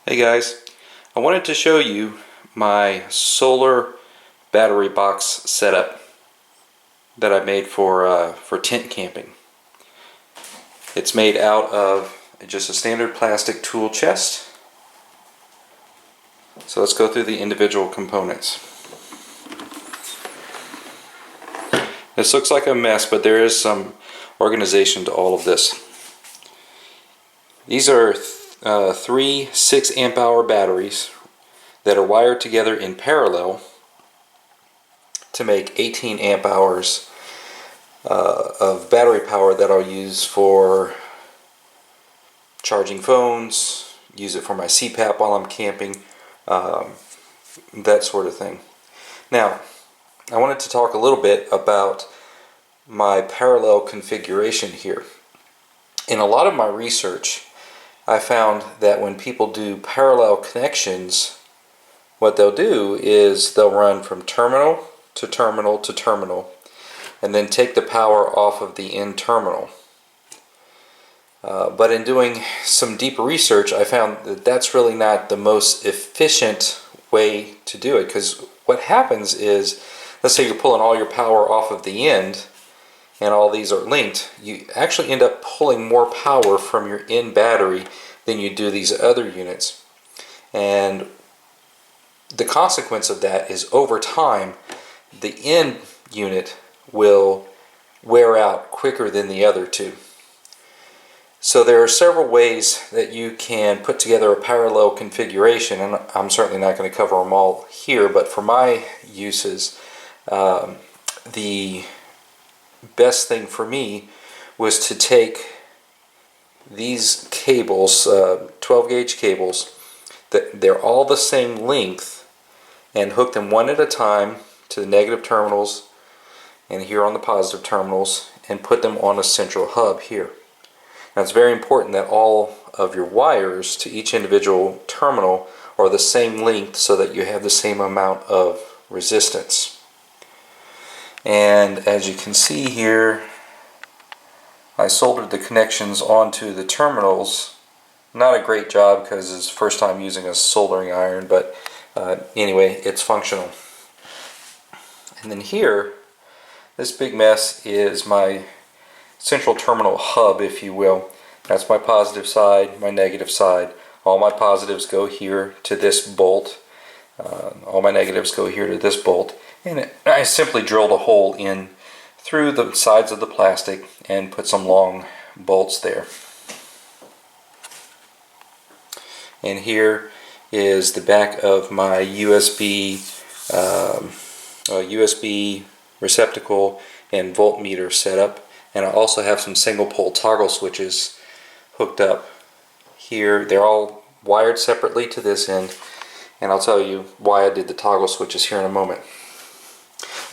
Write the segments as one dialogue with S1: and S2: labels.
S1: Hey guys, I wanted to show you my solar battery box setup that I made for tent camping. It's made out of just a standard plastic tool chest. So let's go through the individual components. This looks like a mess, but there is some organization to all of this. These are three 6 amp hour batteries that are wired together in parallel to make 18 amp hours of battery power that I'll use for charging phones, use it for my CPAP while I'm camping, that sort of thing. Now, I wanted to talk a little bit about my parallel configuration here. In a lot of my research, I found that when people do parallel connections, what they'll do is they'll run from terminal to terminal to terminal and then take the power off of the end terminal. But in doing some deeper research, I found that that's really not the most efficient way to do it, because what happens is, let's say you're pulling all your power off of the end and all these are linked, you actually end up pulling more power from your end battery than you do these other units. And the consequence of that is, over time, the end unit will wear out quicker than the other two. So there are several ways that you can put together a parallel configuration, and I'm certainly not going to cover them all here, but for my uses, the best thing for me was to take these cables, 12 gauge cables, that they're all the same length, and hook them one at a time to the negative terminals and here on the positive terminals, and put them on a central hub here. Now it's very important that all of your wires to each individual terminal are the same length so that you have the same amount of resistance. And as you can see here, I soldered the connections onto the terminals. Not a great job because it's the first time using a soldering iron, but anyway, it's functional. And then here, this big mess is my central terminal hub, if you will. That's my positive side, my negative side. All my positives go here to this bolt. All my negatives go here to this bolt. And I simply drilled a hole in through the sides of the plastic and put some long bolts there. And here is the back of my USB receptacle and voltmeter setup, and I also have some single pole toggle switches hooked up here. They're all wired separately to this end, and I'll tell you why I did the toggle switches here in a moment.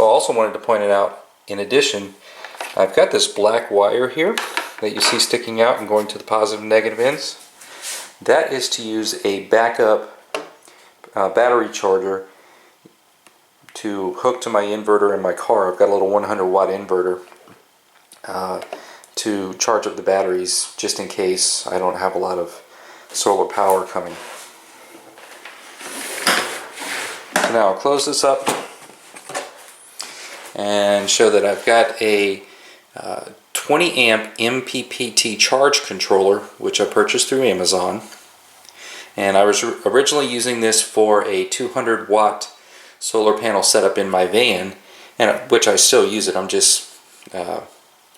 S1: I also wanted to point it out, in addition, I've got this black wire here that you see sticking out and going to the positive and negative ends. That is to use a backup battery charger to hook to my inverter in my car. I've got a little 100 watt inverter to charge up the batteries just in case I don't have a lot of solar power coming. So now I'll close this up and show that I've got a 20 amp MPPT charge controller, which I purchased through Amazon. And I was originally using this for a 200 watt solar panel setup in my van, and which I still use it. I'm just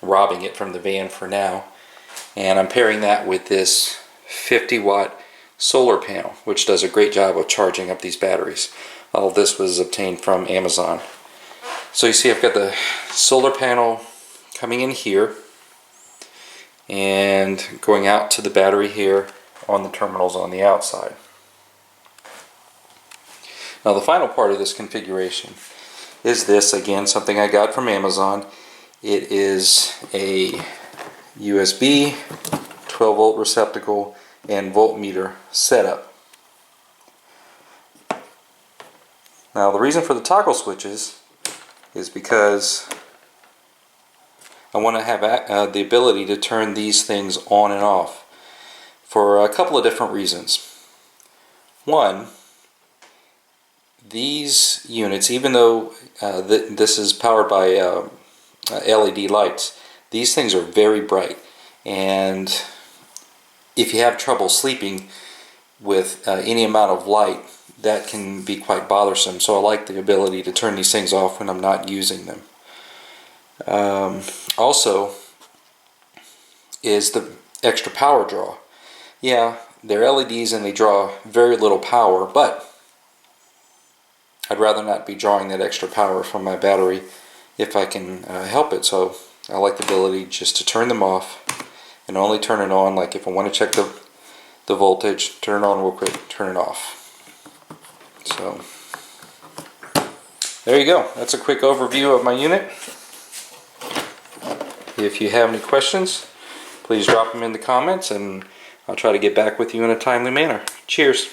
S1: robbing it from the van for now. And I'm pairing that with this 50 watt solar panel, which does a great job of charging up these batteries. All of this was obtained from Amazon. So you see I've got the solar panel coming in here and going out to the battery here on the terminals on the outside. Now the final part of this configuration is this, again, something I got from Amazon. It is a USB 12 volt receptacle and voltmeter setup. Now the reason for the toggle switches is because I want to have the ability to turn these things on and off for a couple of different reasons. One, these units, even though this is powered by LED lights, these things are very bright, and if you have trouble sleeping with any amount of light, that can be quite bothersome. So I like the ability to turn these things off when I'm not using them. Also is the extra power draw. Yeah, they're LEDs and they draw very little power, but I'd rather not be drawing that extra power from my battery if I can help it. So I like the ability just to turn them off and only turn it on, like if I want to check the voltage, turn it on real quick, turn it off. So there you go. That's a quick overview of my unit. If you have any questions, please drop them in the comments and I'll try to get back with you in a timely manner. Cheers.